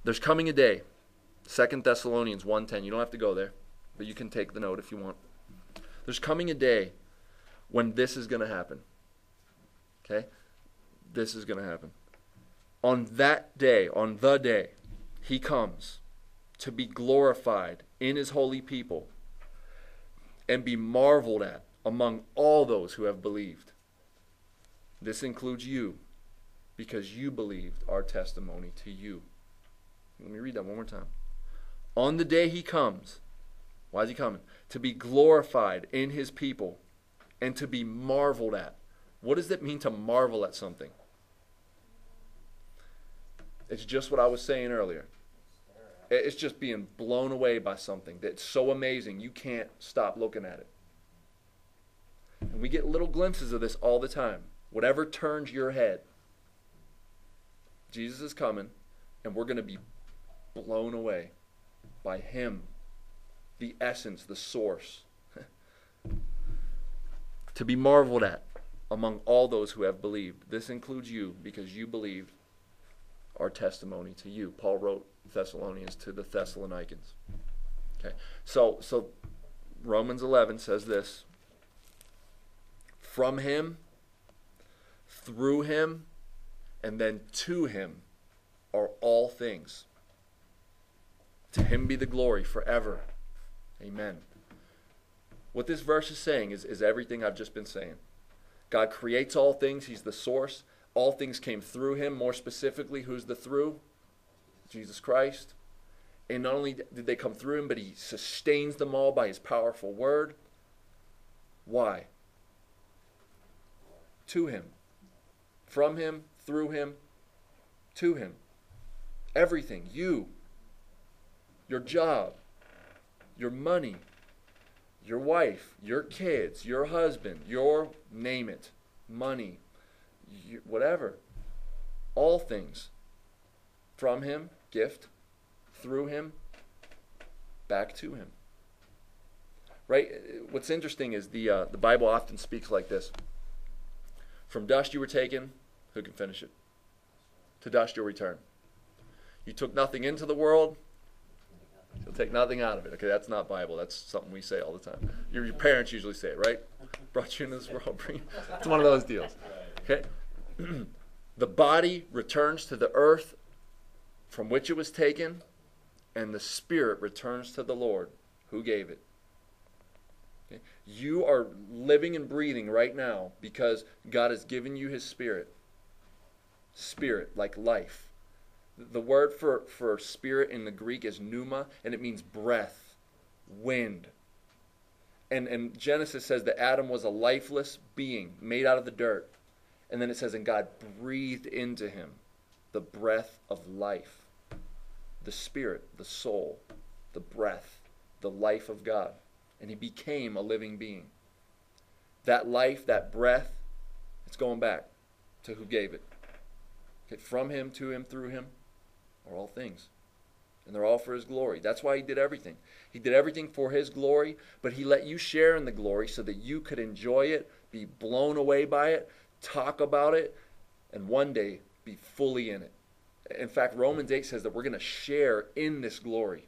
There's coming a day, 2 Thessalonians 1:10. You don't have to go there, but you can take the note if you want. There's coming a day when this is going to happen. Okay? This is going to happen. On that day, on the day, he comes to be glorified in his holy people and be marveled at among all those who have believed. This includes you, because you believed our testimony to you. Let me read that one more time. On the day he comes, why is he coming? To be glorified in his people and to be marveled at. What does it mean to marvel at something? It's just what I was saying earlier. It's just being blown away by something that's so amazing you can't stop looking at it. And we get little glimpses of this all the time. Whatever turns your head, Jesus is coming, and we're going to be blown away by him, the essence, the source. To be marveled at among all those who have believed. This includes you, because you believed our testimony to you. Paul wrote Thessalonians to the Thessalonians. Okay, so Romans 11 says this: from him, through him, and then to him are all things. To him be the glory forever. Amen. What this verse is saying is everything I've just been saying. God creates all things. He's the source. All things came through him. More specifically, who's the through? Jesus Christ. And not only did they come through him, but he sustains them all by his powerful word. Why? To him. From him, through him, to him. Everything. You. Your job. Your money. Your wife. Your kids. Your husband. Your, name it. Money. Whatever. All things. From him, gift. Through him, back to him. Right? What's interesting is the Bible often speaks like this. From dust you were taken, who can finish it? To dust you'll return. You took nothing into the world, you'll take nothing out of it. Okay, that's not Bible. That's something we say all the time. Your parents usually say it, right? Brought you into this world. It's one of those deals. Okay? The body returns to the earth from which it was taken, and the spirit returns to the Lord who gave it. Okay? You are living and breathing right now because God has given you his spirit. Spirit, like life. The word for spirit in the Greek is pneuma, and it means breath, wind. And Genesis says that Adam was a lifeless being made out of the dirt. And then it says, and God breathed into him the breath of life. The spirit, the soul, the breath, the life of God. And he became a living being. That life, that breath, it's going back to who gave it. Okay, from him, to him, through him are all things. And they're all for his glory. That's why he did everything. He did everything for his glory, but he let you share in the glory so that you could enjoy it, be blown away by it, talk about it, and one day be fully in it. In fact, Romans 8 says that we're going to share in this glory.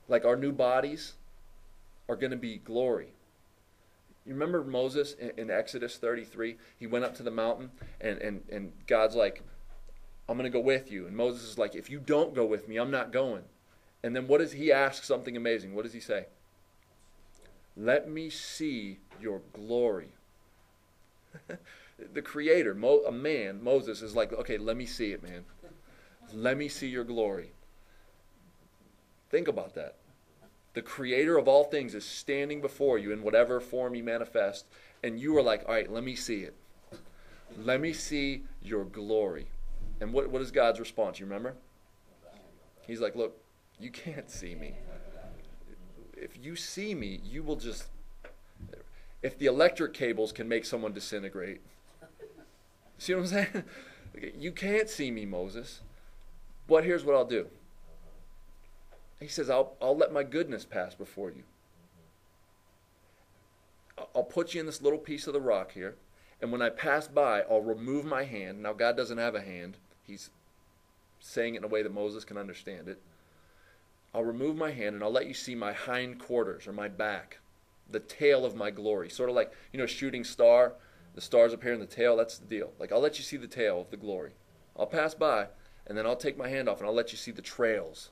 Like our new bodies are going to be glory. You remember Moses in Exodus 33? He went up to the mountain and God's like, I'm going to go with you. And Moses is like, if you don't go with me, I'm not going. And then what does he ask? Something amazing. What does he say? Let me see your glory. The creator, a man, Moses, is like, okay, let me see it, man. Let me see your glory. Think about that. The creator of all things is standing before you in whatever form he manifests, and you are like, all right, let me see it. Let me see your glory. And what is God's response? You remember? He's like, look, you can't see me. If you see me, you will just... If the electric cables can make someone disintegrate... See what I'm saying? You can't see me, Moses. But here's what I'll do. He says, I'll let my goodness pass before you. I'll put you in this little piece of the rock here. And when I pass by, I'll remove my hand. Now, God doesn't have a hand. He's saying it in a way that Moses can understand it. I'll remove my hand and I'll let you see my hind quarters or my back, the tail of my glory. Sort of like, shooting star. The star's up here in the tail. That's the deal. Like, I'll let you see the tail of the glory. I'll pass by, and then I'll take my hand off and I'll let you see the trails,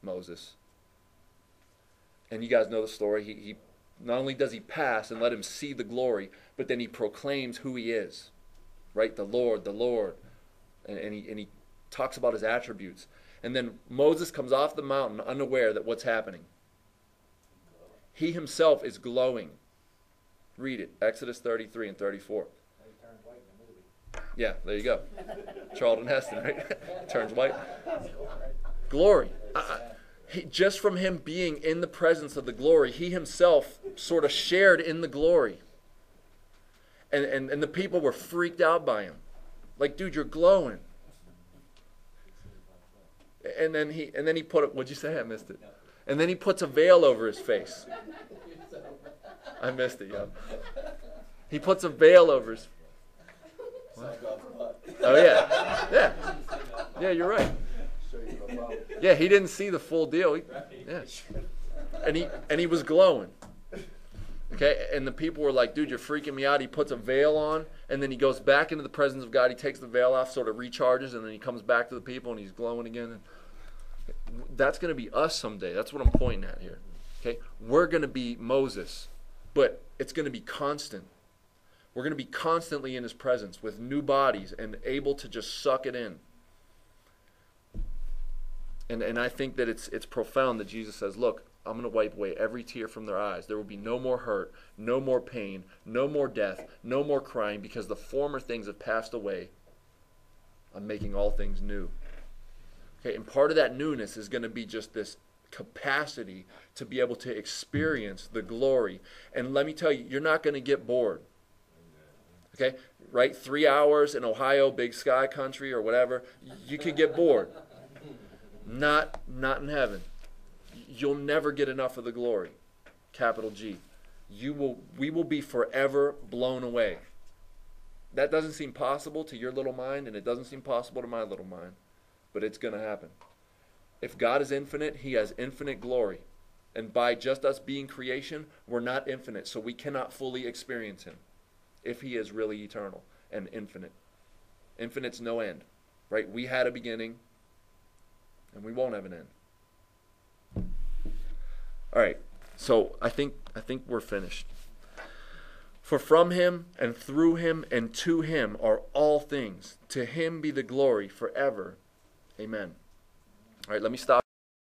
Moses. And you guys know the story. He not only does he pass and let him see the glory, but then he proclaims who he is. Right? The Lord, the Lord. And he talks about his attributes. And then Moses comes off the mountain unaware that what's happening. He himself is glowing. Read it. Exodus 33 and 34. Yeah, there you go. Charlton Heston, right? Turns white. Glory. Just from him being in the presence of the glory, he himself sort of shared in the glory. And the people were freaked out by him. Like, dude, you're glowing. And then he put, what'd you say? I missed it. And then he puts a veil over his face. I missed it, yeah. He puts a veil over his. What? Oh yeah, yeah, yeah. You're right. Yeah, he didn't see the full deal. Yeah, and he was glowing. Okay, and the people were like, "Dude, you're freaking me out." He puts a veil on, and then he goes back into the presence of God. He takes the veil off, sort of recharges, and then he comes back to the people, and he's glowing again. That's going to be us someday. That's what I'm pointing at here. Okay, we're going to be Moses, but it's going to be constant. We're going to be constantly in his presence with new bodies and able to just suck it in. And I think that it's profound that Jesus says, look, I'm going to wipe away every tear from their eyes. There will be no more hurt, no more pain, no more death, no more crying, because the former things have passed away. I'm making all things new. Okay, and part of that newness is going to be just this capacity to be able to experience the glory. And let me tell you, you're not going to get bored. Okay, right? 3 hours in Ohio, big sky country or whatever, you could get bored. Not in heaven. You'll never get enough of the glory. Capital G. We will be forever blown away. That doesn't seem possible to your little mind, and it doesn't seem possible to my little mind, but it's going to happen. If God is infinite, he has infinite glory. And by just us being creation, we're not infinite, so we cannot fully experience him if he is really eternal and infinite. Infinite's no end, right? We had a beginning, and we won't have an end. All right, so I think we're finished. For from him and through him and to him are all things. To him be the glory forever. Amen. All right, let me stop.